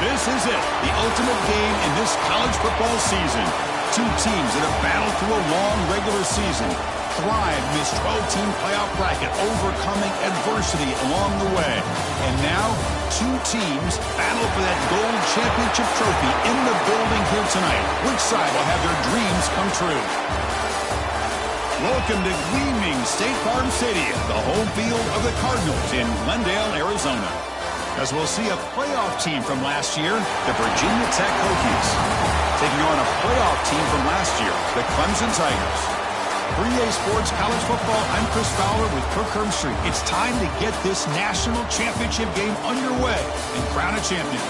This is it, the ultimate game in this college football season. Two teams that have battled through a long regular season, thrived in this 12-team playoff bracket, overcoming adversity along the way. And now, two teams battle for that gold championship trophy in the building here tonight. Which side will have their dreams come true? Welcome to gleaming State Farm Stadium, the home field of the Cardinals in Glendale, Arizona. As we'll see a playoff team from last year, the Virginia Tech Hokies, taking on a playoff team from last year, the Clemson Tigers. For EA Sports College Football, I'm Chris Fowler with Kirk Herbstreit. It's time to get this national championship game underway and crown a champion.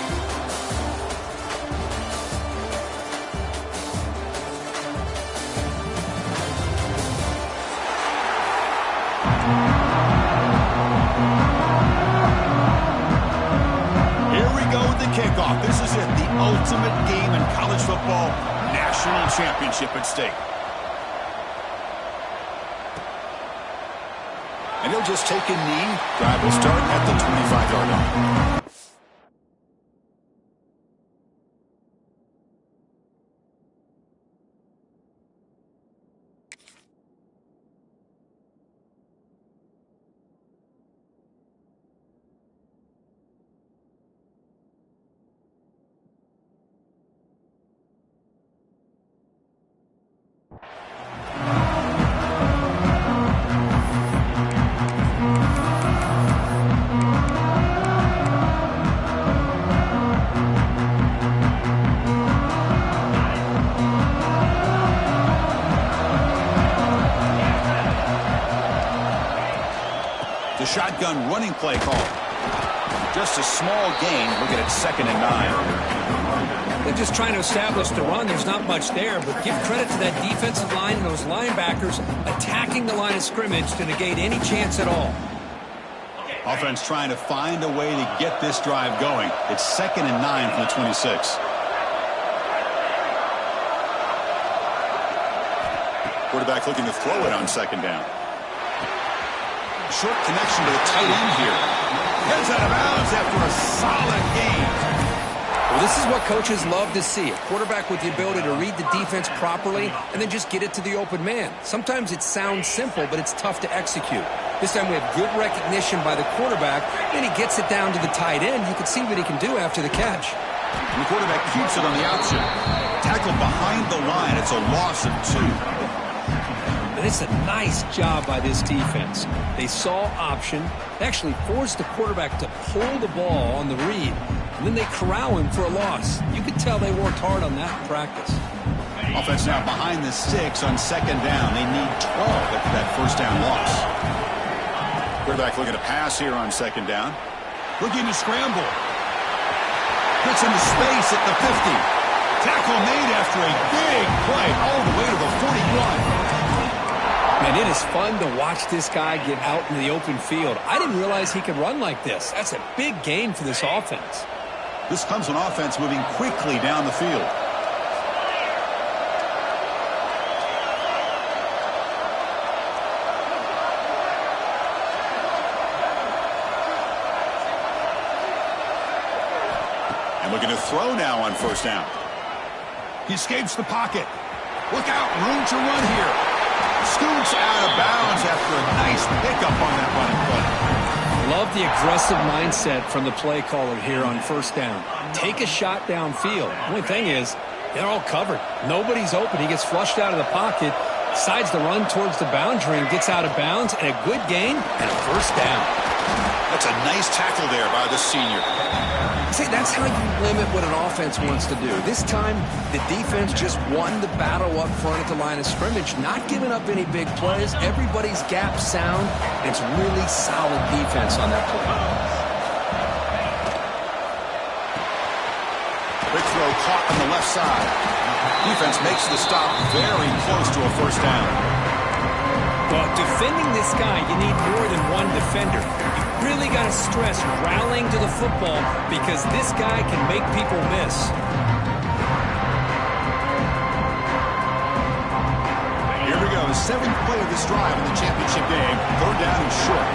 Kickoff. This is it, the ultimate game in college football, national championship at stake. And he'll just take a knee. Drive will start at the 25-yard line. Shotgun running play call. Just a small gain. Looking at 2nd and 9. They're just trying to establish the run. There's not much there, but give credit to that defensive line and those linebackers attacking the line of scrimmage to negate any chance at all. Offense trying to find a way to get this drive going. It's 2nd and 9 from the 26. Quarterback looking to throw it on 2nd down. Short connection to the tight end here. Heads out of bounds after a solid game. Well, this is what coaches love to see. A quarterback with the ability to read the defense properly and then just get it to the open man. Sometimes it sounds simple, but it's tough to execute. This time we have good recognition by the quarterback, and he gets it down to the tight end. You can see what he can do after the catch. And the quarterback keeps it on the option. Tackled behind the line. It's a loss of 2. And it's a nice job by this defense. They saw option, they actually forced the quarterback to pull the ball on the read, and then they corral him for a loss. You could tell they worked hard on that in practice. Offense now behind the 6 on 2nd down. They need 12 after that 1st down loss. Quarterback looking to pass here on 2nd down. Looking to scramble. Gets into space at the 50. Tackle made after a big play all the way to the 41. Man, it is fun to watch this guy get out in the open field. I didn't realize he could run like this. That's a big game for this offense. This Clemson offense moving quickly down the field. And looking to throw now on 1st down. He escapes the pocket. Look out, room to run here. Scoots out of bounds after a nice pickup on that running play. Love the aggressive mindset from the play caller here on 1st down. Take a shot downfield. The only thing is, they're all covered. Nobody's open. He gets flushed out of the pocket, decides to run towards the boundary and gets out of bounds, and a good gain and a 1st down. That's a nice tackle there by the senior. See, that's how you limit what an offense wants to do. This time, the defense just won the battle up front at the line of scrimmage, not giving up any big plays. Everybody's gap sound. It's really solid defense on that play. Big throw caught on the left side. Defense makes the stop very close to a 1st down. Well, defending this guy, you need more than one defender. You really got to stress rallying to the football because this guy can make people miss. Here we go, 7th play of this drive in the championship game. 3rd down and short.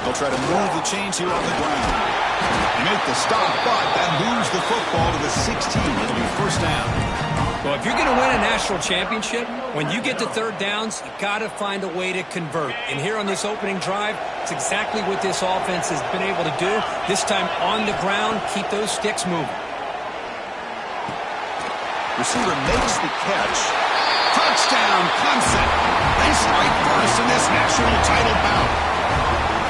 They'll try to move the chains here on the ground. They make the stop, but that moves the football to the 16. It'll be first down. Well, if you're going to win a national championship, when you get to third downs, you got to find a way to convert. And here on this opening drive, it's exactly what this offense has been able to do. This time on the ground, keep those sticks moving. Receiver makes the catch. Touchdown, Clemson. They strike first in this national title bout.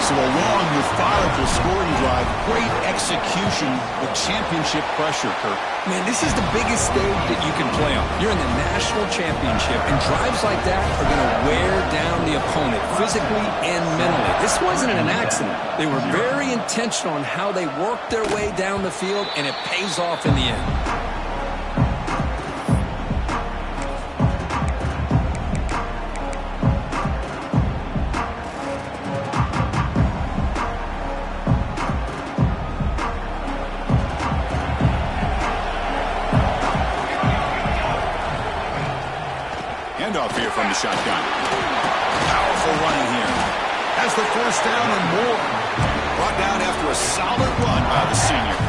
So a long, methodical scoring drive, great execution with championship pressure, Kirk. Man, this is the biggest stage that you can play on. You're in the national championship, and drives like that are going to wear down the opponent physically and mentally. This wasn't an accident. They were very intentional on how they worked their way down the field, and it pays off in the end. Handoff here from the shotgun. Powerful running here. Has the first down and more. Brought down after a solid run by the senior.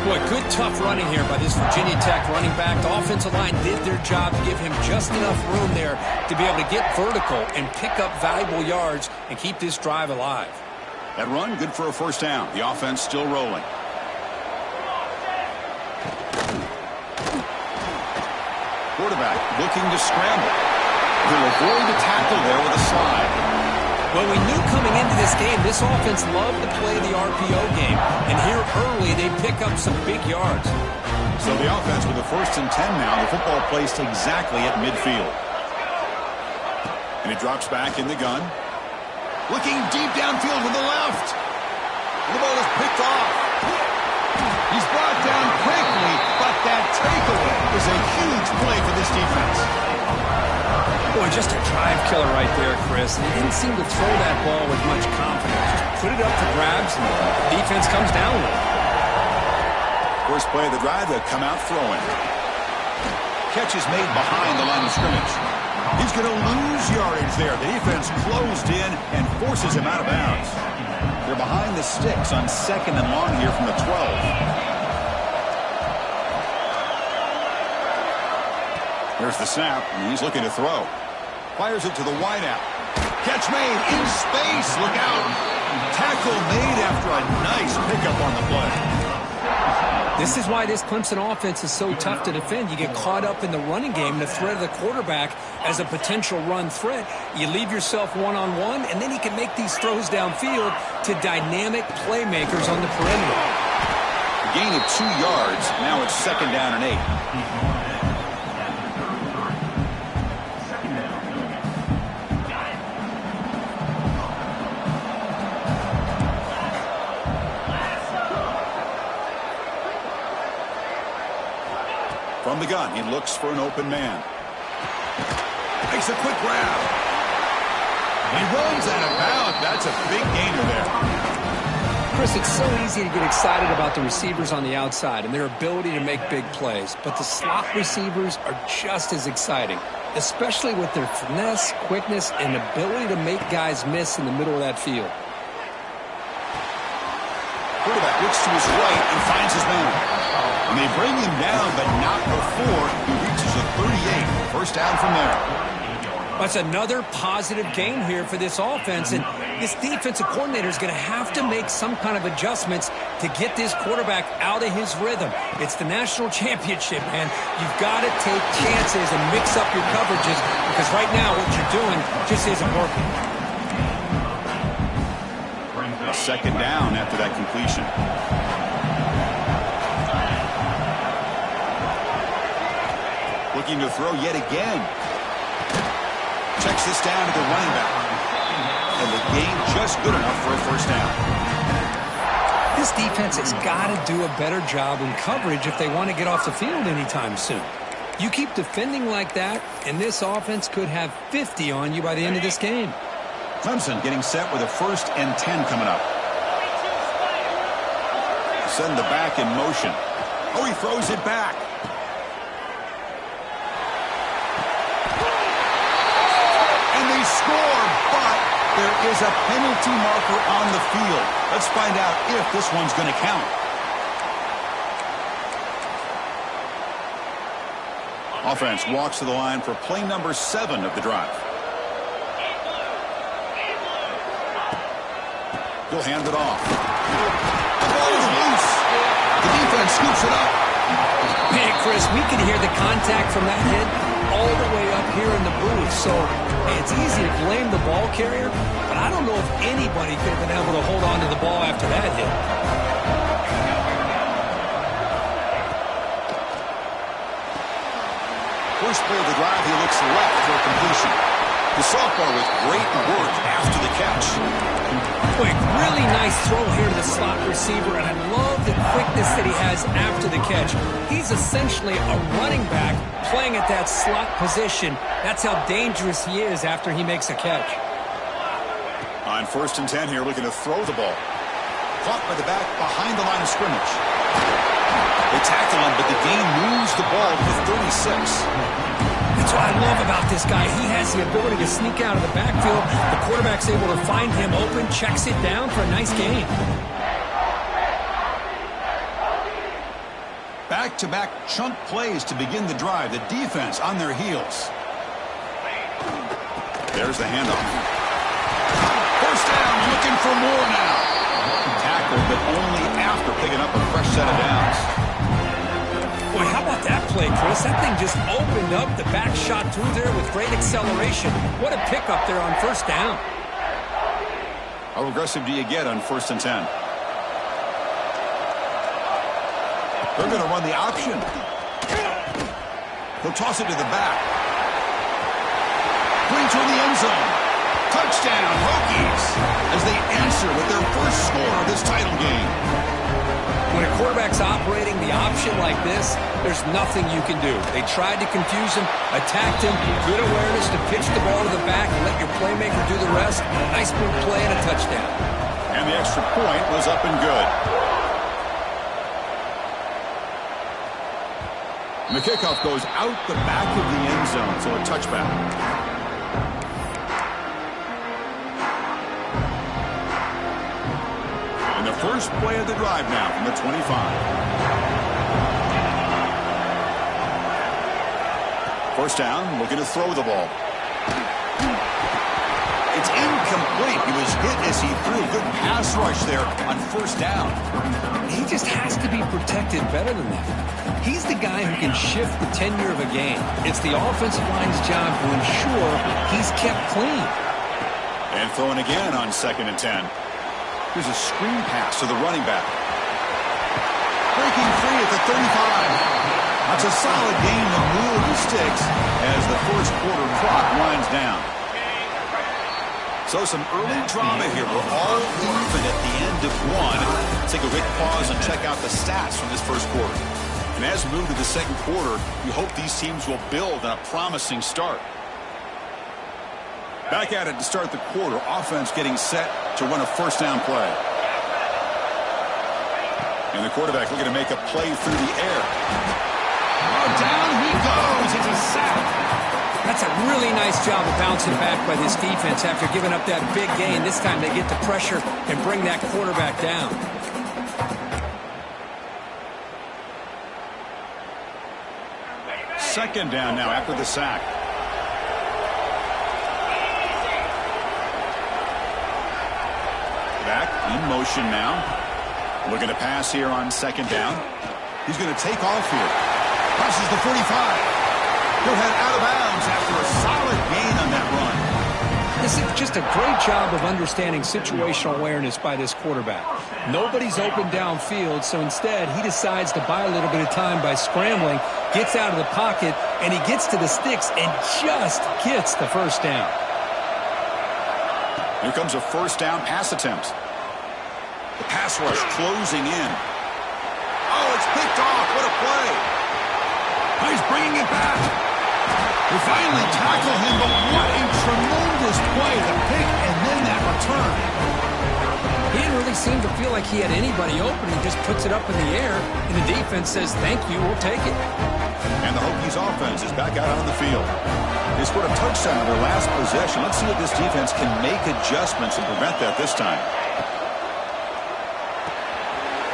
Boy, good tough running here by this Virginia Tech running back. The offensive line did their job to give him just enough room there to be able to get vertical and pick up valuable yards and keep this drive alive. That run, good for a first down. The offense still rolling. Quarterback looking to scramble. He'll avoid the tackle there with a slide. Well, we knew coming into this game, this offense loved to play the RPO game. And here early, they pick up some big yards. So the offense with a 1st and 10 now. The football placed exactly at midfield. And it drops back in the gun. Looking deep downfield with the left. The ball is picked off. He's brought down quickly, but that takeaway is a huge play for this defense. Boy, just a drive killer right there, Chris. He didn't seem to throw that ball with much confidence. Just put it up for grabs, and the defense comes down with it. First play of the drive, they'll come out throwing. Catch is made behind the line of scrimmage. He's going to lose yardage there. The defense closed in and forces him out of bounds. They're behind the sticks on 2nd and long here from the 12. There's the snap, and he's looking to throw. Fires it to the wideout. Catch made in space. Look out. Tackle made after a nice pickup on the play. This is why this Clemson offense is so tough to defend. You get caught up in the running game, the threat of the quarterback as a potential run threat. You leave yourself one-on-one, and then he can make these throws downfield to dynamic playmakers on the perimeter. A gain of 2 yards. Now it's 2nd down and 8. From the gun, he looks for an open man. Makes a quick grab. He runs out of bounds. That's a big gainer there. Chris, it's so easy to get excited about the receivers on the outside and their ability to make big plays. But the slot receivers are just as exciting, especially with their finesse, quickness, and ability to make guys miss in the middle of that field. Quarterback looks to his right and finds his man. And they bring him down, but not before he reaches a 38. First down from there. That's another positive game here for this offense, and this defensive coordinator is going to have to make some kind of adjustments to get this quarterback out of his rhythm. It's the national championship, man. You've got to take chances and mix up your coverages, because right now what you're doing just isn't working. A 2nd down after that completion. Looking to throw yet again. Checks this down to the running back. And the gain just good enough for a first down. This defense has got to do a better job in coverage if they want to get off the field anytime soon. You keep defending like that, and this offense could have 50 on you by the end of this game. Clemson getting set with a 1st and 10 coming up. Send the back in motion. Oh, he throws it back. And they score, but There is a penalty marker on the field. Let's find out if this one's going to count. Offense walks to the line for play number 7 of the drive. He'll hand it off. The ball is loose. The defense scoops it up. Man, Chris, we can hear the contact from that hit all the way up here in the booth. So it's easy to blame the ball carrier, but I don't know if anybody could have been able to hold on to the ball after that hit. First play of the drive, he looks left for a completion. The sophomore with great work after the catch. Quick, really nice throw here to the slot receiver, and I love the quickness that he has after the catch. He's essentially a running back playing at that slot position. That's how dangerous he is after he makes a catch. On 1st and 10 here, looking to throw the ball. Caught by the back behind the line of scrimmage. They tackle him, but the gain moves the ball to the 36. That's what I love about this guy. He has the ability to sneak out of the backfield. The quarterback's able to find him open, checks it down for a nice gain. Back-to-back chunk plays to begin the drive. The defense on their heels. There's the handoff. First down, looking for more now. Tackled, but only after picking up a fresh set of downs. Boy, how about that play, Chris? That thing just opened up. The back shot through there with great acceleration. What a pickup there on 1st down. How aggressive do you get on 1st and 10? They're going to run the option. He'll toss it to the back. Bring toward the end zone. Touchdown, Hokies, as they answer with their first score of this title game. When a quarterback's operating the option like this, there's nothing you can do. They tried to confuse him, attacked him, good awareness to pitch the ball to the back and let your playmaker do the rest. Nice big play and a touchdown. And the extra point was up and good. And the kickoff goes out the back of the end zone, so a touchback. And the first play of the drive now from the 25. First down, looking to throw the ball. It's incomplete. He was hit as he threw. Good pass rush there on 1st down. He just has to be protected better than that. He's the guy who can shift the tenure of a game. It's the offensive line's job to ensure he's kept clean. And throwing again on 2nd and 10. Here's a screen pass to the running back. Breaking free at the 35. That's a solid gain to move the sticks as the first quarter clock winds down. So some early drama here. We're all even at the end of one. Let's take a quick pause and check out the stats from this first quarter. And as we move to the second quarter, we hope these teams will build on a promising start. Back at it to start the quarter. Offense getting set to run a 1st down play. And the quarterback looking to make a play through the air. Oh, down he goes. It's a sack. That's a really nice job of bouncing back by this defense after giving up that big gain. This time they get the pressure and bring that quarterback down. Second down now after the sack. Back in motion now. Looking to pass here on 2nd down. He's going to take off here. Passes the 45. He'll head out of bounds after a solid gain on that run. This is just a great job of understanding situational awareness by this quarterback. Nobody's open downfield, so instead he decides to buy a little bit of time by scrambling, gets out of the pocket, and he gets to the sticks and just gets the 1st down. Here comes a 1st down pass attempt. The pass rush closing in. Oh, it's picked off. What a play. Oh, he's bringing it back. They finally tackle him, but what a tremendous play. The pick and then that return. He didn't really seem to feel like he had anybody open. He just puts it up in the air, and the defense says, thank you, we'll take it. And the Hokies Hokies offense is back out on the field. They scored a touchdown on their last possession. Let's see if this defense can make adjustments and prevent that this time.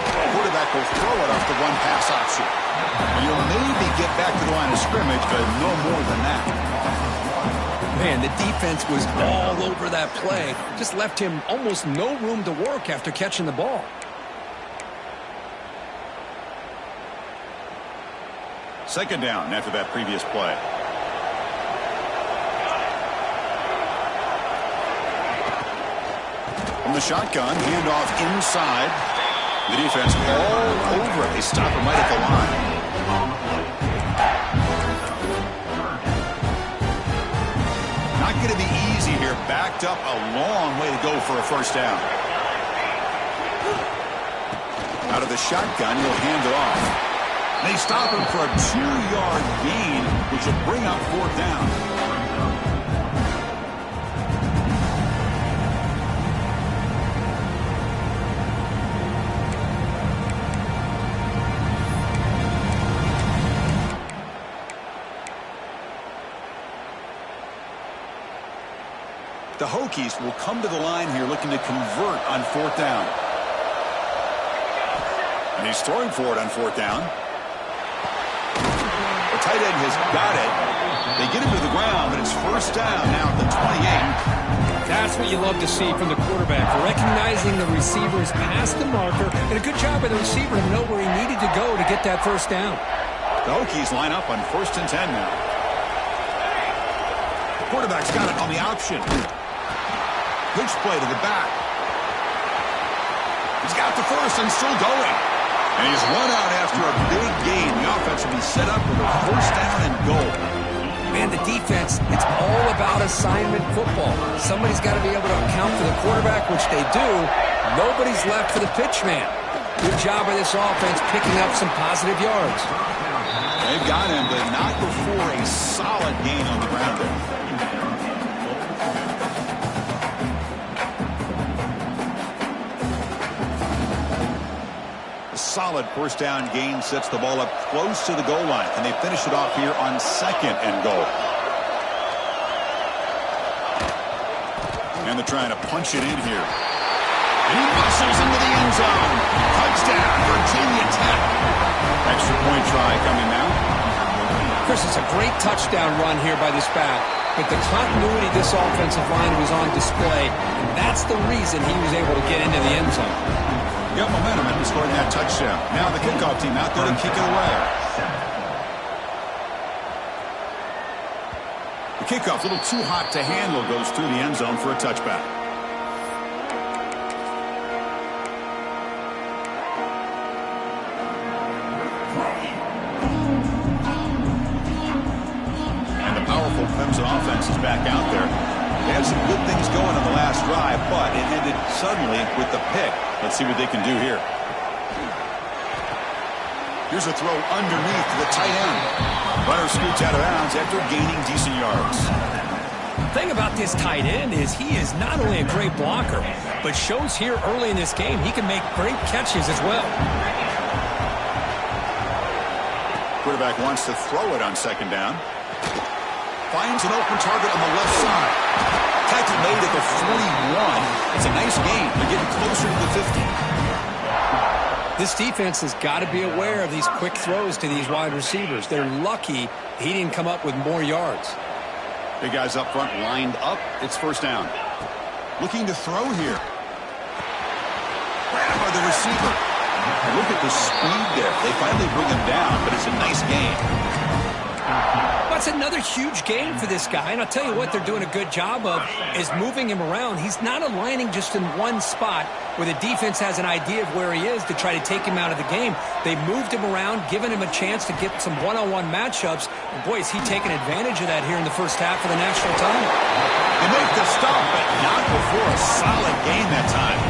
The quarterback will throw it off the one-pass option. And you'll maybe get back to the line of scrimmage, but no more than that. Man, the defense was all over that play. Just left him almost no room to work after catching the ball. Second down after that previous play. From the shotgun, handoff inside. The defense all over it. They stop him right at the line. Not going to be easy here. Backed up a long way to go for a first down. Out of the shotgun, he'll hand it off. They stop him for a 2-yard gain, which will bring up fourth down. The Hokies will come to the line here looking to convert on fourth down. And he's throwing for it on fourth down. The tight end has got it. They get him to the ground, but it's first down now at the 28. That's what you love to see from the quarterback. Recognizing the receiver's past the marker, and a good job by the receiver to know where he needed to go to get that first down. The Hokies line up on 1st and 10 now. The quarterback's got it on the option. Pitch play to the back. He's got the first and still going. And he's run out after a big gain. The offense will be set up with a first down and goal. Man, the defense, it's all about assignment football. Somebody's got to be able to account for the quarterback, which they do. Nobody's left for the pitch man. Good job by this offense picking up some positive yards. They've got him, but not before a solid gain on the ground there. Solid first down gain sets the ball up close to the goal line. And they finish it off here on 2nd and goal. And they're trying to punch it in here. And he muscles into the end zone. Touchdown, Virginia Tech. Extra point try coming now. Chris, it's a great touchdown run here by this back. But the continuity of this offensive line was on display. And that's the reason he was able to get into the end zone. Got momentum and scoring that touchdown. Now the kickoff team out there to kick it away. The kickoff, a little too hot to handle, goes through the end zone for a touchback. And the powerful Clemson offense is back out there. They had some good things going on the last drive, but it ended suddenly with the pick. Let's see what they can do here. Here's a throw underneath to the tight end. Runner scoots out of bounds after gaining decent yards. The thing about this tight end is he is not only a great blocker, but shows here early in this game he can make great catches as well. Quarterback wants to throw it on 2nd down. Finds an open target on the left side. Tackle made at the 41. It's a nice gain. They're getting closer to the 50. This defense has got to be aware of these quick throws to these wide receivers. They're lucky he didn't come up with more yards. Big guys up front lined up. It's first down. Looking to throw here. Grab by the receiver. Look at the speed there. They finally bring him down, but it's a nice gain. That's another huge game for this guy, and I'll tell you what they're doing a good job of is moving him around. He's not aligning just in one spot where the defense has an idea of where he is to try to take him out of the game. They moved him around, given him a chance to get some one-on-one matchups. And boy, is he taking advantage of that here in the first half of the national title. They make the stop, but not before a solid gain that time.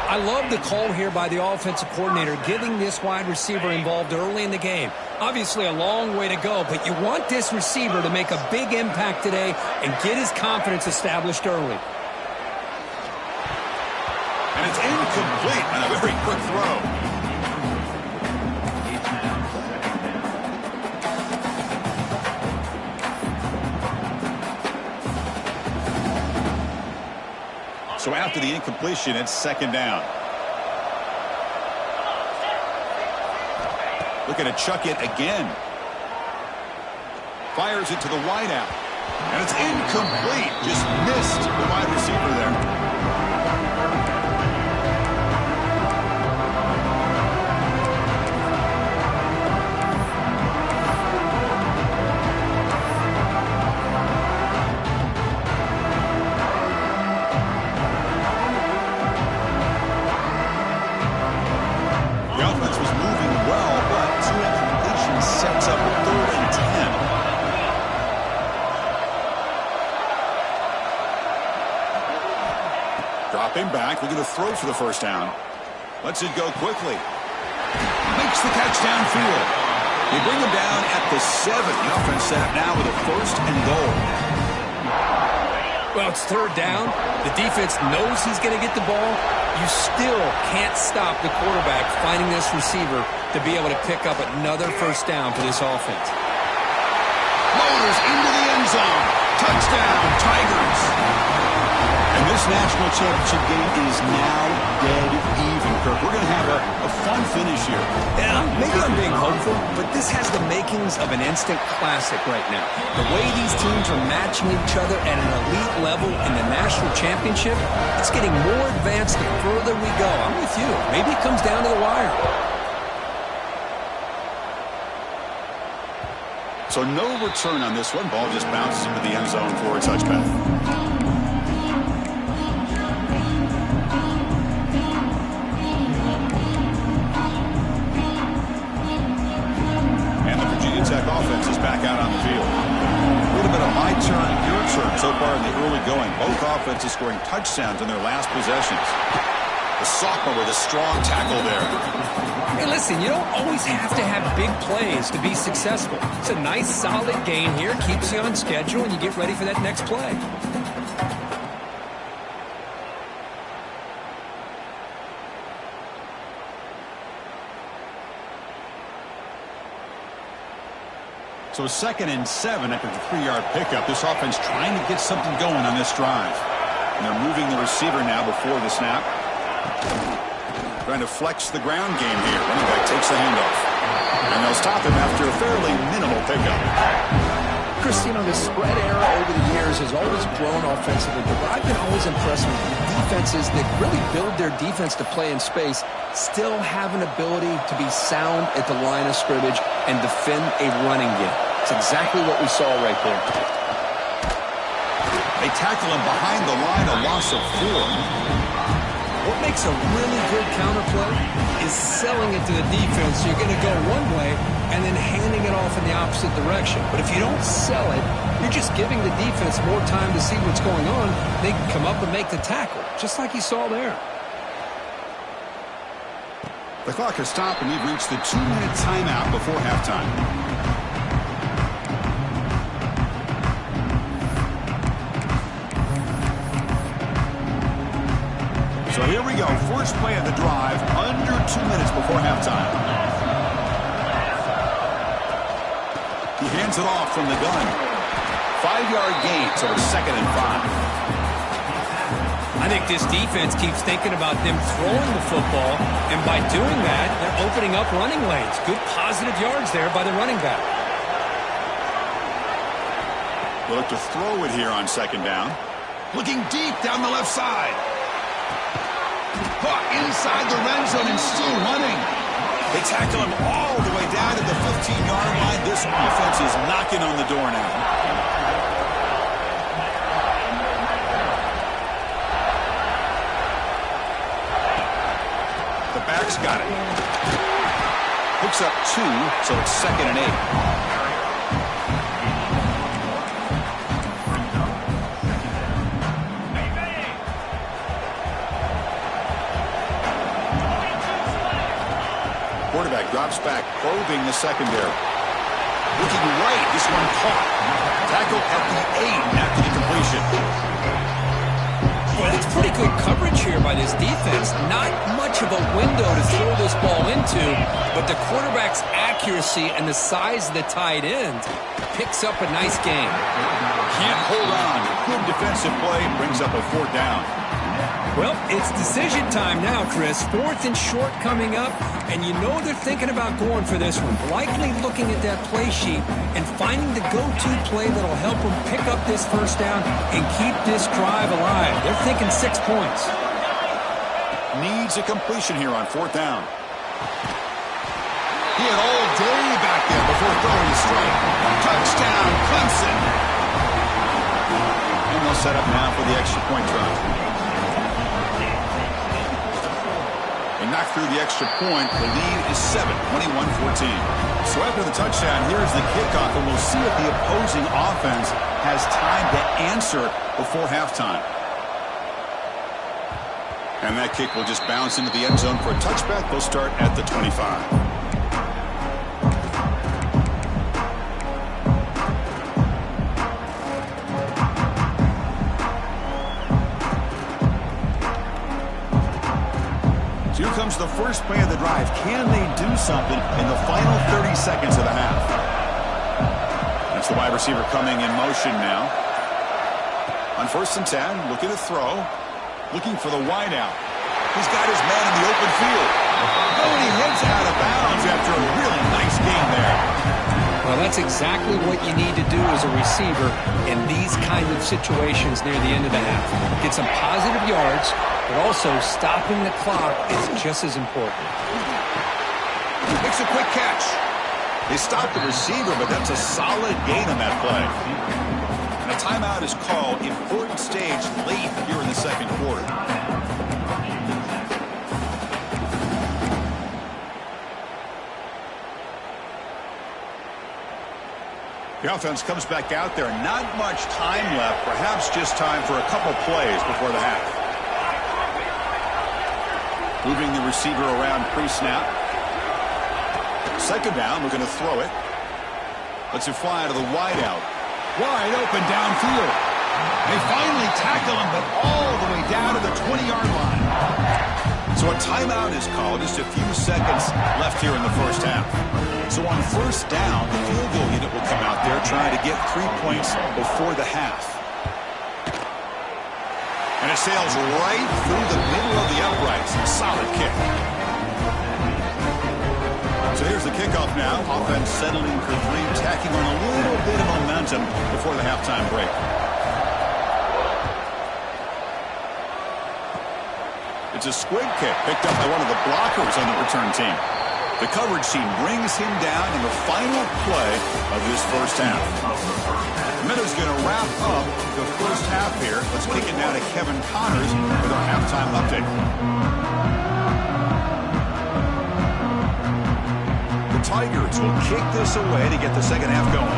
I love the call here by the offensive coordinator, getting this wide receiver involved early in the game. Obviously a long way to go, but you want this receiver to make a big impact today and get his confidence established early. And it's incomplete on a very quick throw. So after the incompletion, it's second down. Looking to chuck it again. Fires it to the wideout. And it's incomplete. Just missed the wide receiver there. Dropping back, looking to throw for the first down. Lets it go quickly. Makes the catch downfield. They bring him down at the 7. The offense set up now with a first and goal. Well, it's third down. The defense knows he's going to get the ball. You still can't stop the quarterback finding this receiver to be able to pick up another first down for this offense. Motors into the end zone. Touchdown, Tigers. And this national championship game is now dead even, Kirk. We're going to have a fun finish here. Yeah, maybe I'm being hopeful, but this has the makings of an instant classic right now. The way these teams are matching each other at an elite level in the national championship, it's getting more advanced the further we go. I'm with you. Maybe it comes down to the wire. So no return on this one. Ball just bounces into the end zone for a touchback. Tech offense is back out on the field. A little bit of my turn, your turn so far in the early going. Both offenses scoring touchdowns in their last possessions. The sophomore with a strong tackle there. Hey, listen, you don't always have to have big plays to be successful. It's a nice, solid gain here. Keeps you on schedule, and you get ready for that next play. So 2nd and 7 after the 3-yard pickup. This offense trying to get something going on this drive. And they're moving the receiver now before the snap. Trying to flex the ground game here. Running back takes the handoff. And they'll stop him after a fairly minimal pickup. Chris, you know, the spread era over the years has always grown offensively, but I've been always impressed with defenses that really build their defense to play in space, still have an ability to be sound at the line of scrimmage and defend a running game. It's exactly what we saw right there. They tackle him behind the line, a loss of 4. What makes a really good counterplay is selling it to the defense. So you're going to go one way and then handing it off in the opposite direction. But if you don't sell it, you're just giving the defense more time to see what's going on. They can come up and make the tackle, just like you saw there. The clock has stopped, and we've reached the 2-minute timeout before halftime. So here we go. First play of the drive, under 2 minutes before halftime. He hands it off from the gun. 5-yard gain, so it's 2nd and 5. I think this defense keeps thinking about them throwing the football, and by doing that, they're opening up running lanes. Good positive yards there by the running back. We'll look to throw it here on 2nd down. Looking deep down the left side. Caught inside the red zone and still running. They tackle him all the way down to the 15-yard line. This offense is knocking on the door now. The back's got it. Picks up 2, so it's 2nd and 8. Quarterback drops back, probing the secondary. Looking right, this one caught. Tackle at the 8 after the completion. Well, that's pretty good coverage here by this defense. Not much of a window to throw this ball into, but the quarterback's accuracy and the size of the tight end picks up a nice game. Can't hold on. Good defensive play, brings up a 4th down. Well, it's decision time now, Chris. 4th and short coming up, and you know they're thinking about going for this one. Likely looking at that play sheet and finding the go-to play that'll help them pick up this first down and keep this drive alive. They're thinking 6 points. Needs a completion here on 4th down. He had all day back there before throwing a strike. Touchdown, Clemson. And they'll set up now for the extra point try. Knocked through the extra point. The lead is 7, 21-14. So after the touchdown, here's the kickoff, and we'll see if the opposing offense has time to answer before halftime. And that kick will just bounce into the end zone for a touchback. They'll start at the 25. Here comes the first play of the drive. Can they do something in the final 30 seconds of the half? That's the wide receiver coming in motion now. On 1st and 10, looking to throw. Looking for the wideout. He's got his man in the open field. Oh, and he heads out of bounds after a really nice game there. Well, that's exactly what you need to do as a receiver in these kind of situations near the end of the half. Get some positive yards, but also stopping the clock is just as important. Makes a quick catch. They stopped the receiver, but that's a solid gain on that play. And a timeout is called. Important stage late here in the second quarter. The offense comes back out there. Not much time left. Perhaps just time for a couple plays before the half. Moving the receiver around pre-snap. 2nd down, looking to throw it. Lets it fly to the wideout. Wide open downfield. They finally tackle him, but all the way down to the 20-yard line. So a timeout is called. Just a few seconds left here in the first half. So on 1st down, the field goal unit will come out there trying to get 3 points before the half. And it sails right through the middle of the uprights. Solid kick. So here's the kickoff now. Offense settling for 3, tacking on a little bit of momentum before the halftime break. It's a squib kick picked up by one of the blockers on the return team. The coverage team brings him down in the final play of this first half. Minutes going to wrap up the first half here. Let's kick it now to Kevin Connors with our halftime update. The Tigers will kick this away to get the second half going.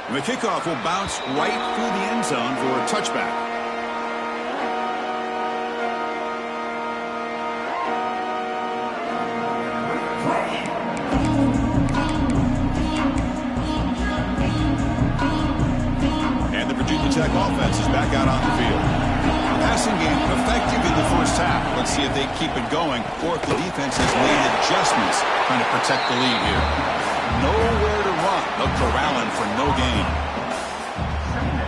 And the kickoff will bounce right through the end zone for a touchback. Tech offense is back out on the field. The passing game effective in the first half. Let's see if they keep it going or if the defense has made adjustments trying to protect the lead here. Nowhere to run. They're corralling for no gain.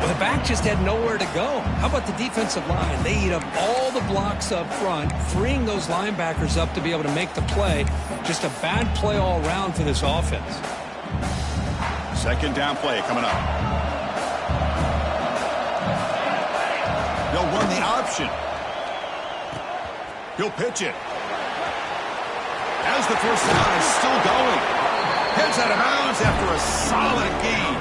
Well, the back just had nowhere to go. How about the defensive line? They eat up all the blocks up front, freeing those linebackers up to be able to make the play. Just a bad play all around for this offense. 2nd down play coming up. They'll run the option. He'll pitch it. As the first down is still going. Heads out of bounds after a solid gain.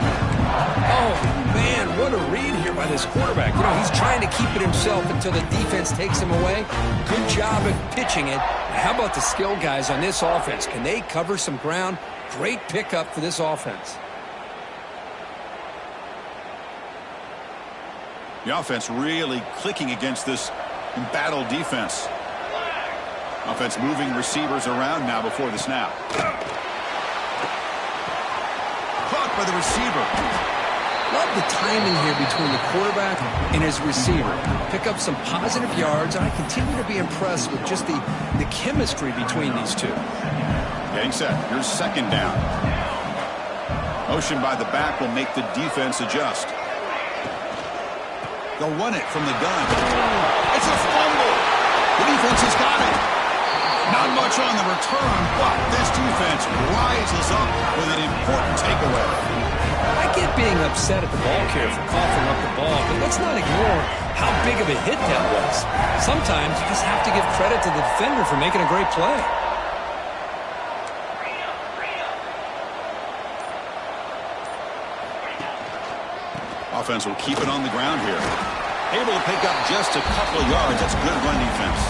Oh, man, what a read here by this quarterback. You know, he's trying to keep it himself until the defense takes him away. Good job of pitching it. Now, how about the skill guys on this offense? Can they cover some ground? Great pickup for this offense. The offense really clicking against this embattled defense. Offense moving receivers around now before the snap. Caught by the receiver. Love the timing here between the quarterback and his receiver. Pick up some positive yards, and I continue to be impressed with just the chemistry between these two. Getting set. Here's 2nd down. Motion by the back will make the defense adjust. They'll run it from the gun. It's a fumble. The defense has got it. Not much on the return, but this defense rises up with an important takeaway. I get being upset at the ball carrier for coughing up the ball, but let's not ignore how big of a hit that was. Sometimes you just have to give credit to the defender for making a great play. Offense will keep it on the ground here. Able to pick up just a couple of yards. That's good run defense.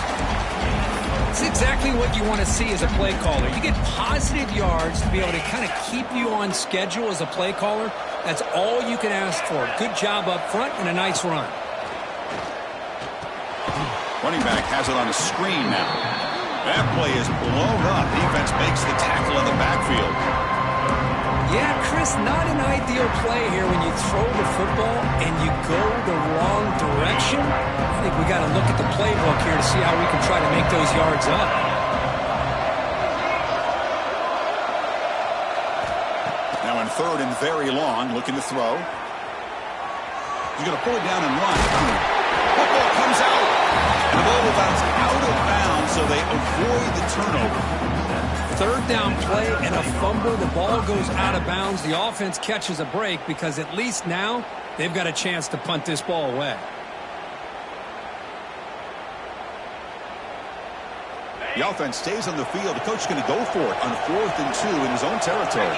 It's exactly what you want to see as a play caller. You get positive yards to be able to kind of keep you on schedule as a play caller. That's all you can ask for. Good job up front and a nice run. Running back has it on a screen now. That play is blown up. Defense makes the tackle in the backfield. Yeah, Chris, not an ideal play here when you throw the football and you go the wrong direction. I think we got to look at the playbook here to see how we can try to make those yards up. Now in third and very long, looking to throw. He's going to pull it down and run. Football comes out. And the ball will bounce out of bounds, so they avoid the turnover. Third down play and a fumble. The ball goes out of bounds. The offense catches a break because at least now they've got a chance to punt this ball away. The offense stays on the field. The coach is going to go for it on 4th and 2 in his own territory.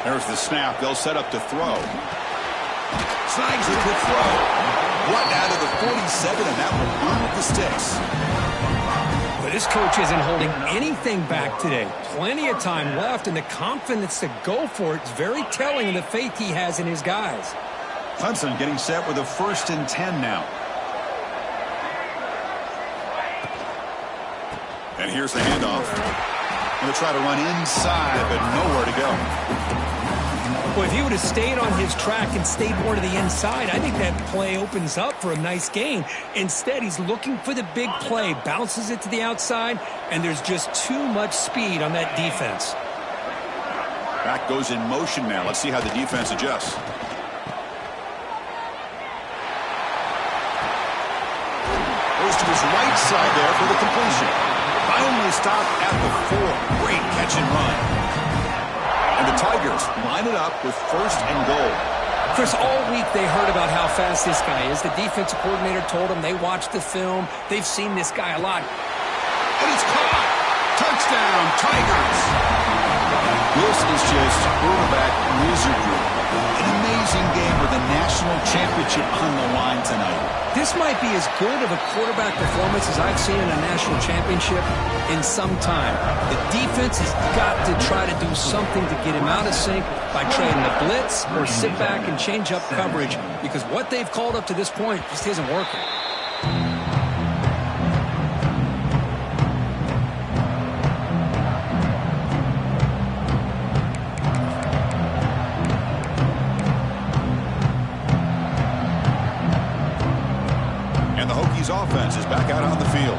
There's the snap. They'll set up to throw. Snags it to throw. One out of the 47, and that will move the sticks. Well, this coach isn't holding anything back today. Plenty of time left, and the confidence to go for it is very telling of the faith he has in his guys. Clemson getting set with a 1st and 10 now. And here's the handoff. Going to try to run inside, but nowhere to go. Well, if he would have stayed on his track and stayed more to the inside, I think that play opens up for a nice gain. Instead, he's looking for the big play, bounces it to the outside, and there's just too much speed on that defense. Back goes in motion now. Let's see how the defense adjusts. Goes to his right side there for the completion. Finally stopped at the 4. Great catch and run. And the Tigers line it up with 1st and goal. Chris, all week they heard about how fast this guy is. The defensive coordinator told them they watched the film. They've seen this guy a lot. And it's caught. Touchdown, Tigers. This is just quarterback wizardry. An amazing game with a national championship on the line tonight. This might be as good of a quarterback performance as I've seen in a national championship in some time. The defense has got to try to do something to get him out of sync by trading the blitz or sit back and change up coverage, because what they've called up to this point just isn't working. Offense is back out on the field.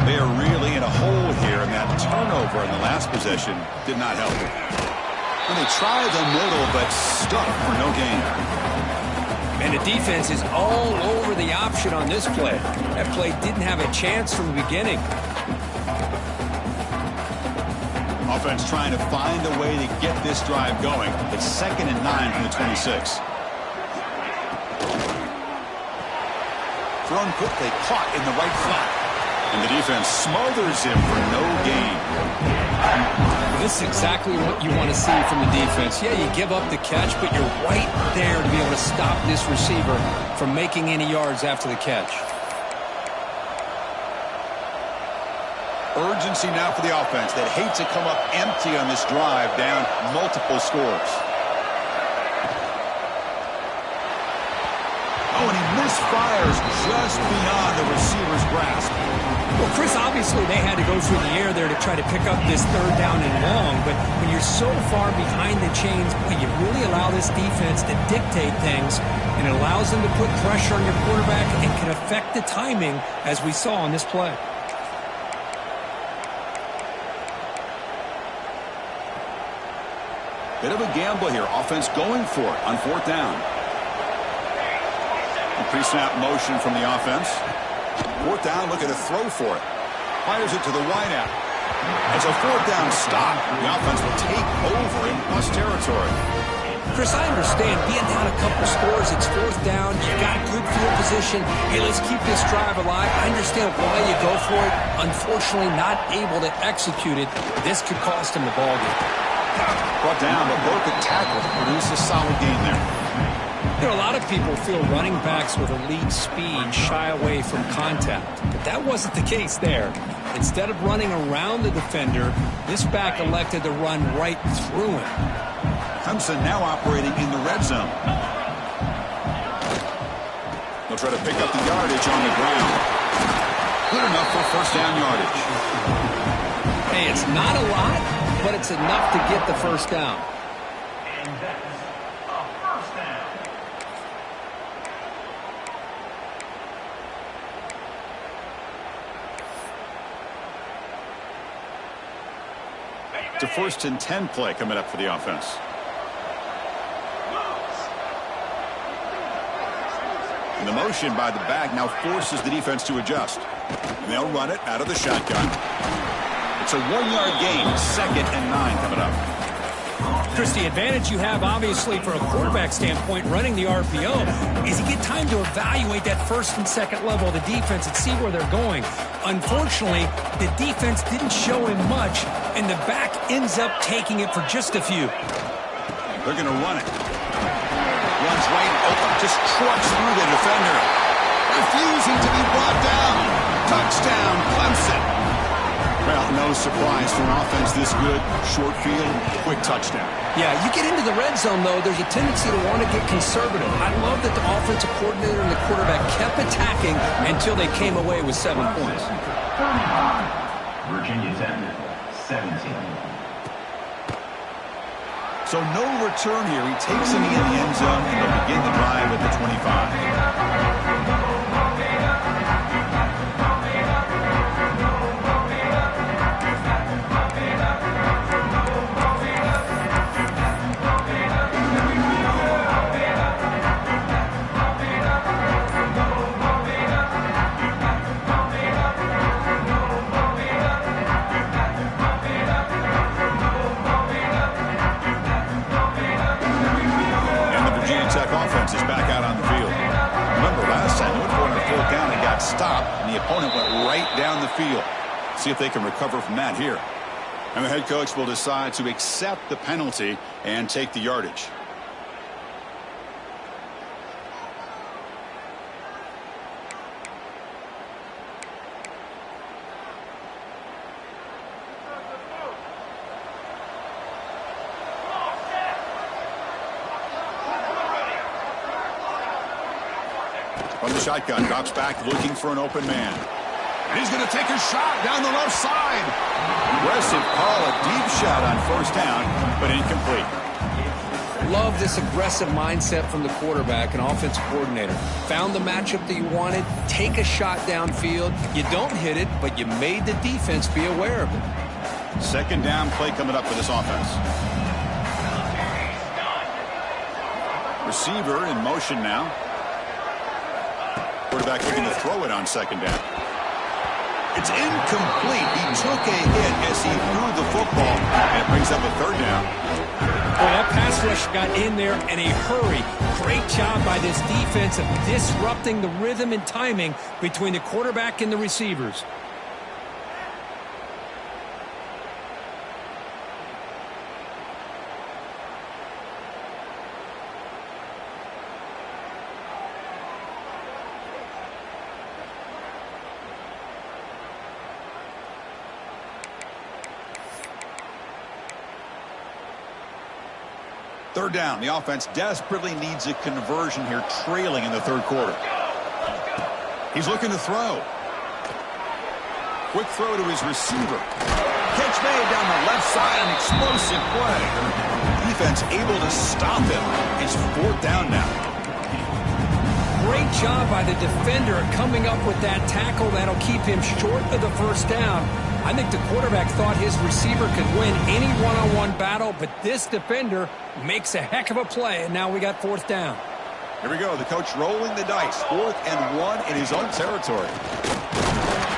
They are really in a hole here, and that turnover in the last possession did not help. And they tried the middle, but stuck for no gain. And the defense is all over the option on this play. That play didn't have a chance from the beginning. Offense trying to find a way to get this drive going. It's 2nd and 9 from the 26. Thrown quickly, caught in the right flat. And the defense smothers him for no gain. This is exactly what you want to see from the defense. Yeah, you give up the catch, but you're right there to be able to stop this receiver from making any yards after the catch. Urgency now for the offense that hates to come up empty on this drive, down multiple scores. Oh, and he misfires just beyond the receiver's grasp. Well, Chris, obviously they had to go through the air there to try to pick up this third down and long, but when you're so far behind the chains, boy, you really allow this defense to dictate things, and it allows them to put pressure on your quarterback and can affect the timing, as we saw on this play. Bit of a gamble here. Offense going for it on fourth down. Pre-snap motion from the offense. Fourth down, looking to throw for it. Fires it to the wideout. It's a fourth down stop. The offense will take over in plus territory. Chris, I understand being down a couple scores, it's fourth down, you got good field position. Hey, let's keep this drive alive. I understand why you go for it. Unfortunately, not able to execute it. This could cost him the ball game. Brought down, but broken tackle produced a solid gain there. You know, a lot of people feel running backs with elite speed shy away from contact, but that wasn't the case there. Instead of running around the defender, this back elected to run right through him. Clemson now operating in the red zone. They'll try to pick up the yardage on the ground. Good enough for first down yardage. Hey, it's not a lot, but it's enough to get the first down. It's a 1st and 10 play coming up for the offense. And the motion by the back now forces the defense to adjust. And they'll run it out of the shotgun. It's a 1-yard gain, 2nd and 9 coming up. Chris, the advantage you have, obviously, for a quarterback standpoint, running the RPO, is you get time to evaluate that first and second level of the defense and see where they're going. Unfortunately, the defense didn't show him much, and the back ends up taking it for just a few. They're going to run it. Runs right open, just trucks through the defender. Refusing to be brought down. Touchdown, Clemson. Well, no surprise for an offense this good. Short field, quick touchdown. Yeah, you get into the red zone, though, there's a tendency to want to get conservative. I love that the offensive coordinator and the quarterback kept attacking until they came away with 7 points. Virginia Tech, 17. So no return here. He takes it in the end zone, and they'll begin the drive at the 25. Offense is back out on the field. Remember, last time they went for it on fourth down and got stopped, and the opponent went right down the field. See if they can recover from that here. And the head coach will decide to accept the penalty and take the yardage. From the shotgun, drops back looking for an open man. And he's going to take a shot down the left side. Aggressive call, a deep shot on first down, but incomplete. Love this aggressive mindset from the quarterback and offensive coordinator. Found the matchup that you wanted, take a shot downfield. You don't hit it, but you made the defense be aware of it. Second down play coming up for this offense. Receiver in motion now. Quarterback looking to throw it on second down. It's incomplete. He took a hit as he threw the football, and it brings up a third down. Boy, that pass rush got in there in a hurry. Great job by this defense of disrupting the rhythm and timing between the quarterback and the receivers. Third down. The offense desperately needs a conversion here, trailing in the third quarter. He's looking to throw. Quick throw to his receiver. Catch made down the left side, an explosive play. Defense able to stop him. It's 4th down now. Great job by the defender coming up with that tackle that'll keep him short of the first down. I think the quarterback thought his receiver could win any one-on-one battle, but this defender makes a heck of a play, and now we got 4th down. Here we go. The coach rolling the dice. 4th and 1 in his own territory.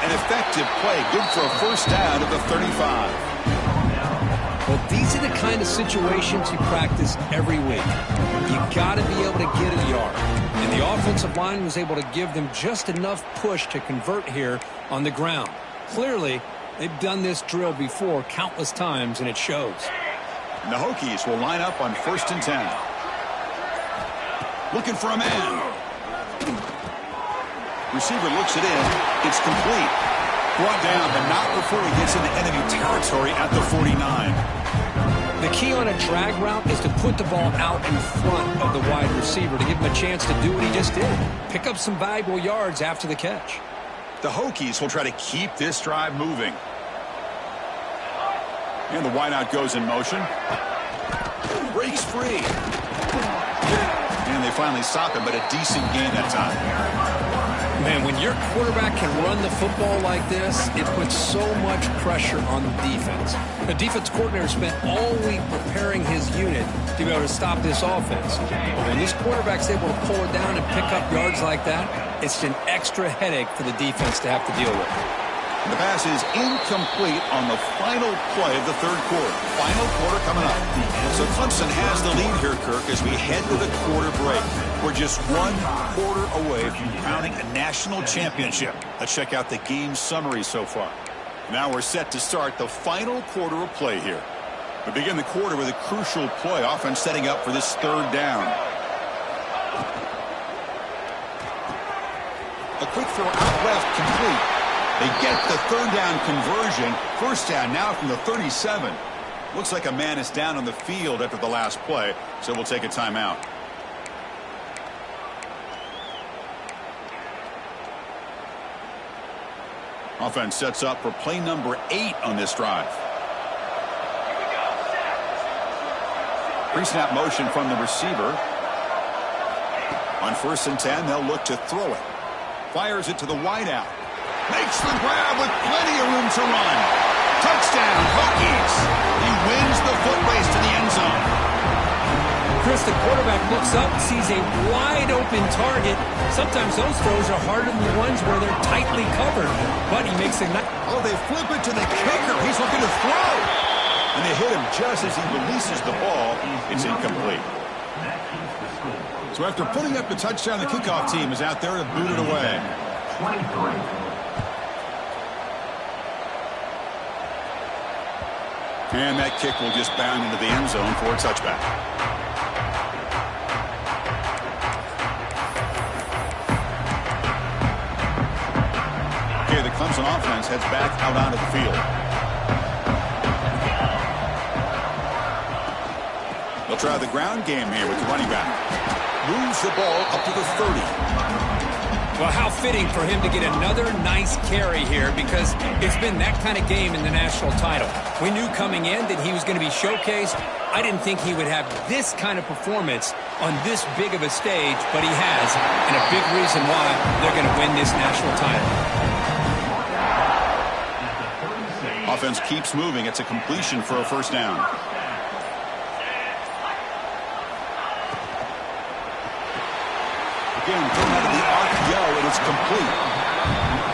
An effective play. Good for a first down at the 35. Well, these are the kind of situations you practice every week. You got to be able to get a yard. And the offensive line was able to give them just enough push to convert here on the ground. Clearly, they've done this drill before countless times, and it shows. And the Hokies will line up on 1st and 10. Looking for a man. Receiver looks it in. It's complete. Brought down, but not before he gets into enemy territory at the 49. The key on a drag route is to put the ball out in front of the wide receiver to give him a chance to do what he just did. Pick up some valuable yards after the catch. The Hokies will try to keep this drive moving. And the wideout goes in motion. Breaks free. And they finally stop him, but a decent gain that time. Man, when your quarterback can run the football like this, it puts so much pressure on the defense. The defense coordinator spent all week preparing his unit to be able to stop this offense. But when this quarterback's able to pull it down and pick up yards like that, it's an extra headache for the defense to have to deal with. The pass is incomplete on the final play of the 3rd quarter. Final quarter coming up. So Clemson has the lead here, Kirk, as we head to the quarter break. We're just 1 quarter away from crowning a national championship. Let's check out the game summary so far. Now we're set to start the final quarter of play here. We begin the quarter with a crucial play. Offense setting up for this 3rd down. A quick throw out left, complete. They get the 3rd down conversion. First down now from the 37. Looks like a man is down on the field after the last play, so we'll take a timeout. Offense sets up for play number 8 on this drive. Pre-snap motion from the receiver. On 1st and 10, they'll look to throw it. Fires it to the wideout. Makes the grab with plenty of room to run. Touchdown, Hokies. He wins the foot race to the end zone. Chris, the quarterback looks up, sees a wide-open target. Sometimes those throws are harder than the ones where they're tightly covered. But he makes a nice... Oh, they flip it to the kicker. He's looking to throw. And they hit him just as he releases the ball. It's incomplete. So after putting up the touchdown, the kickoff team is out there to boot it away. 23. And that kick will just bound into the end zone for a touchback. Okay, the Clemson offense heads back out onto the field. They'll try the ground game here with the running back. Moves the ball up to the 30. Well, how fitting for him to get another nice carry here, because it's been that kind of game in the national title. We knew coming in that he was going to be showcased. I didn't think he would have this kind of performance on this big of a stage, but he has, and a big reason why they're going to win this national title. Offense keeps moving. It's a completion for a first down. Again, thrown out of the RPO, and it's complete.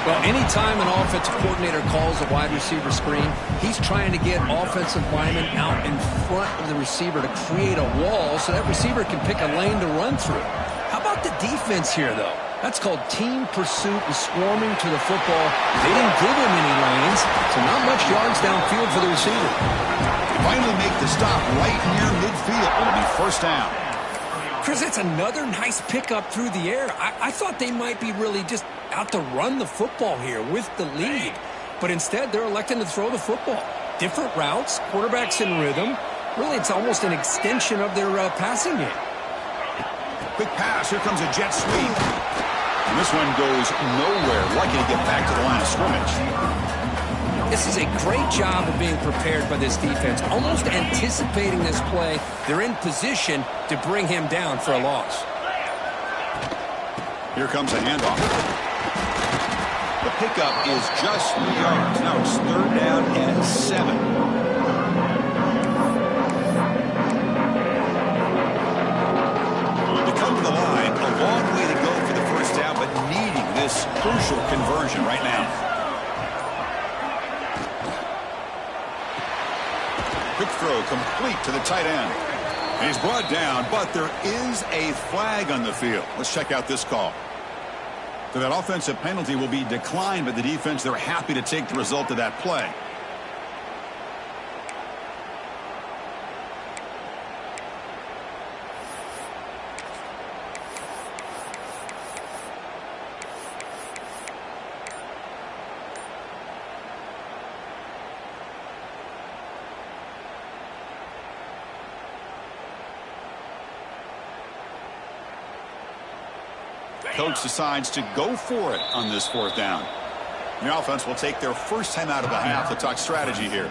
Well, anytime an offensive coordinator calls a wide receiver screen, he's trying to get offensive linemen out in front of the receiver to create a wall so that receiver can pick a lane to run through. How about the defense here, though? That's called team pursuit and swarming to the football. They didn't give him any lanes, so not much yards downfield for the receiver. They finally make the stop right near midfield. It'll be first down. Chris, that's another nice pickup through the air. I thought they might be really just out to run the football here with the lead. But instead, they're electing to throw the football. Different routes, quarterbacks in rhythm. Really, it's almost an extension of their passing game. Quick pass. Here comes a jet sweep. And this one goes nowhere. Lucky to get back to the line of scrimmage. This is a great job of being prepared by this defense, almost anticipating this play. They're in position to bring him down for a loss. Here comes a handoff. The pickup is just 3 yards. Now it's 3rd down and 7. To come to the line, a long way to go for the first down, but needing this crucial conversion right now. Quick throw complete to the tight end. He's brought down, but there is a flag on the field. Let's check out this call. So that offensive penalty will be declined by the defense. They're happy to take the result of that play. Coach decides to go for it on this 4th down. The offense will take their first time out of the half to talk strategy here.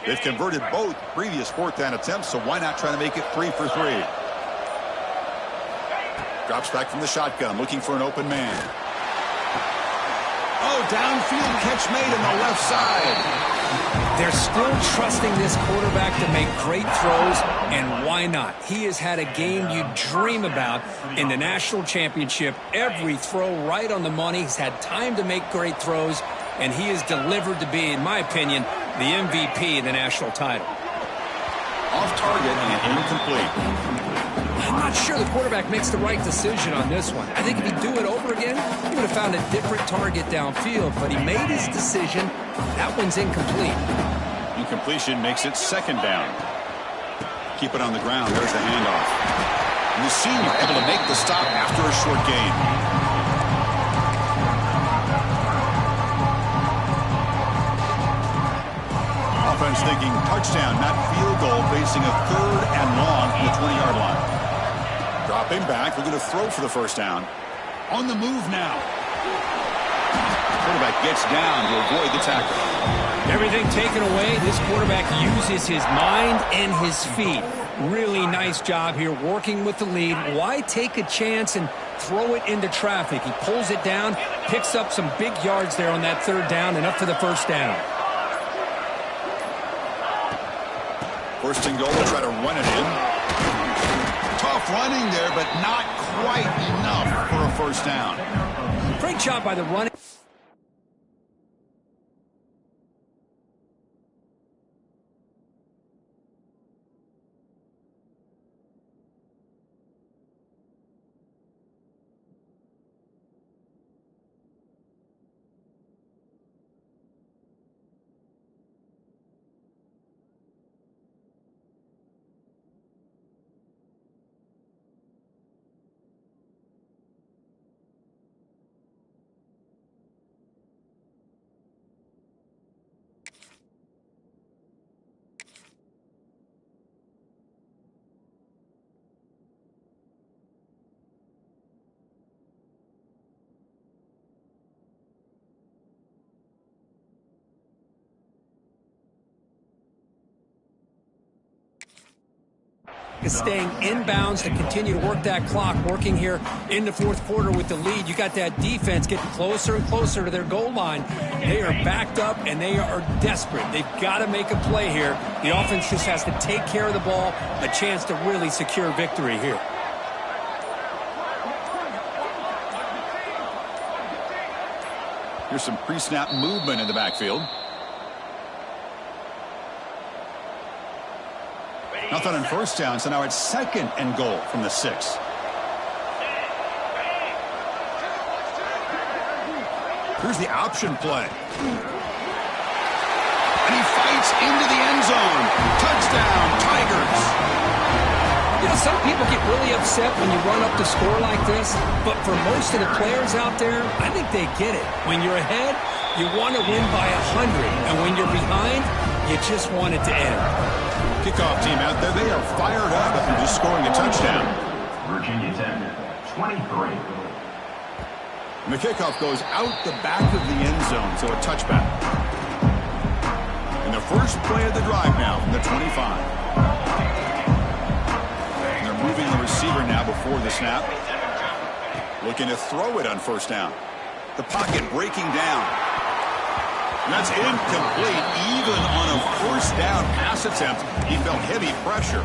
They've converted both previous 4th down attempts, so why not try to make it 3 for 3? Drops back from the shotgun, looking for an open man. Oh, downfield catch made on the left side. They're still trusting this quarterback to make great throws, and why not? He has had a game you dream about in the national championship. Every throw right on the money. He's had time to make great throws, and he is delivered to be, in my opinion, the MVP of the national title. Off target and incomplete. I'm not sure the quarterback makes the right decision on this one. I think if he'd do it over again, he would have found a different target downfield, but he made his decision. That one's incomplete. Incompletion makes it 2nd down. Keep it on the ground. There's the handoff. And the senior able to make the stop after a short gain. Offense thinking touchdown, not field goal, facing a 3rd and long from the 20-yard line. Dropping back, looking to throw for the first down. On the move now. Quarterback gets down to avoid the tackle. Everything taken away, this quarterback uses his mind and his feet. Really nice job here working with the lead. Why take a chance and throw it into traffic? He pulls it down, picks up some big yards there on that 3rd down, and up for the first down. 1st and goal, we'll try to run it in. Tough running there, but not quite enough for a first down. Great job by the running. Is staying inbounds to continue to work that clock, working here in the 4th quarter with the lead. You got that defense getting closer and closer to their goal line. They are backed up and they are desperate. They've got to make a play here. The offense just has to take care of the ball, a chance to really secure victory here. Here's some pre-snap movement in the backfield. Nothing on first down, so now it's 2nd and goal from the 6. Here's the option play. And he fights into the end zone. Touchdown, Tigers. You know, Some people get really upset when you run up the score like this, but for most of the players out there, I think they get it. When you're ahead, you want to win by 100, and when you're behind, you just want it to end. Kickoff team out there, they are fired up after just scoring a touchdown. Virginia Tech, 23. And the kickoff goes out the back of the end zone, so a touchback. And the first play of the drive now from the 25. Moving the receiver now before the snap. Looking to throw it on first down. The pocket breaking down. And that's incomplete. Even on a first down pass attempt, he felt heavy pressure.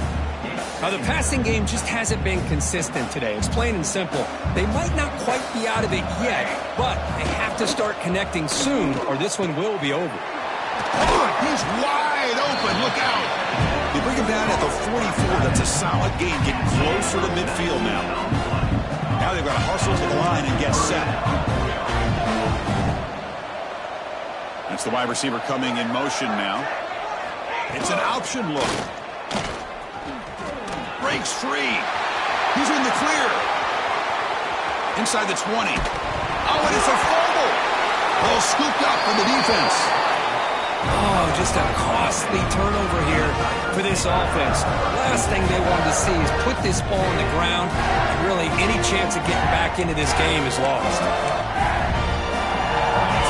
Now, the passing game just hasn't been consistent today. It's plain and simple. They might not quite be out of it yet, but they have to start connecting soon or this one will be over. Oh, he's wide open. Look out. They bring him down at the 44. That's a solid gain, getting closer to midfield now. Now they've got to hustle to the line and get set. That's the wide receiver coming in motion now. It's an option look. Breaks free. He's in the clear. Inside the 20. Oh, and it's a fumble. Ball scooped up from the defense. Oh, just a costly turnover here for this offense. Last thing they wanted to see is put this ball on the ground, and really any chance of getting back into this game is lost.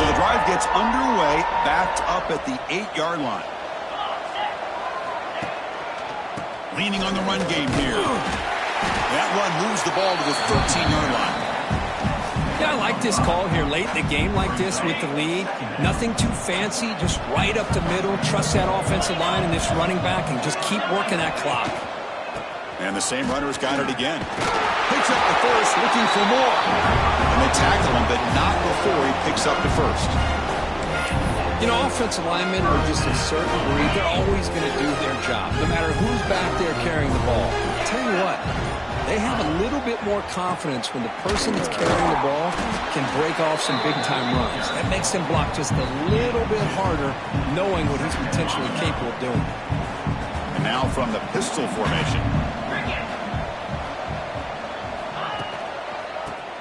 So the drive gets underway, backed up at the 8-yard line. Leaning on the run game here. That run moves the ball to the 13-yard line. Yeah, I like this call here late in the game like this with the lead. Nothing too fancy, just right up the middle. Trust that offensive line and this running back and just keep working that clock. And the same runner's got it again. Picks up the first, looking for more. And they tackle him, but not before he picks up the first. You know, offensive linemen are just a certain breed. They're always going to do their job, no matter who's back there carrying the ball. I'll tell you what. They have a little bit more confidence when the person that's carrying the ball can break off some big-time runs. That makes them block just a little bit harder, knowing what he's potentially capable of doing. And now from the pistol formation.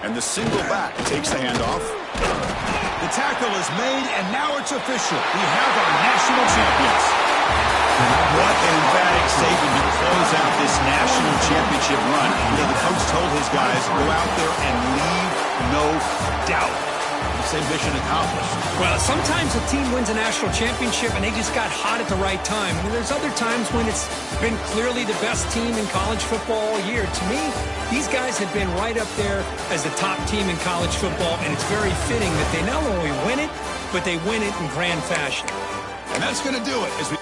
And the single back takes the handoff. The tackle is made, and now it's official. We have our national champions. What an emphatic statement to close out this national championship run. You know, the coach told his guys, go out there and leave no doubt. He said mission accomplished. Well, sometimes a team wins a national championship and they just got hot at the right time. And there's other times when it's been clearly the best team in college football all year. To me, these guys have been right up there as the top team in college football, and it's very fitting that they not only win it, but they win it in grand fashion. And that's going to do it as we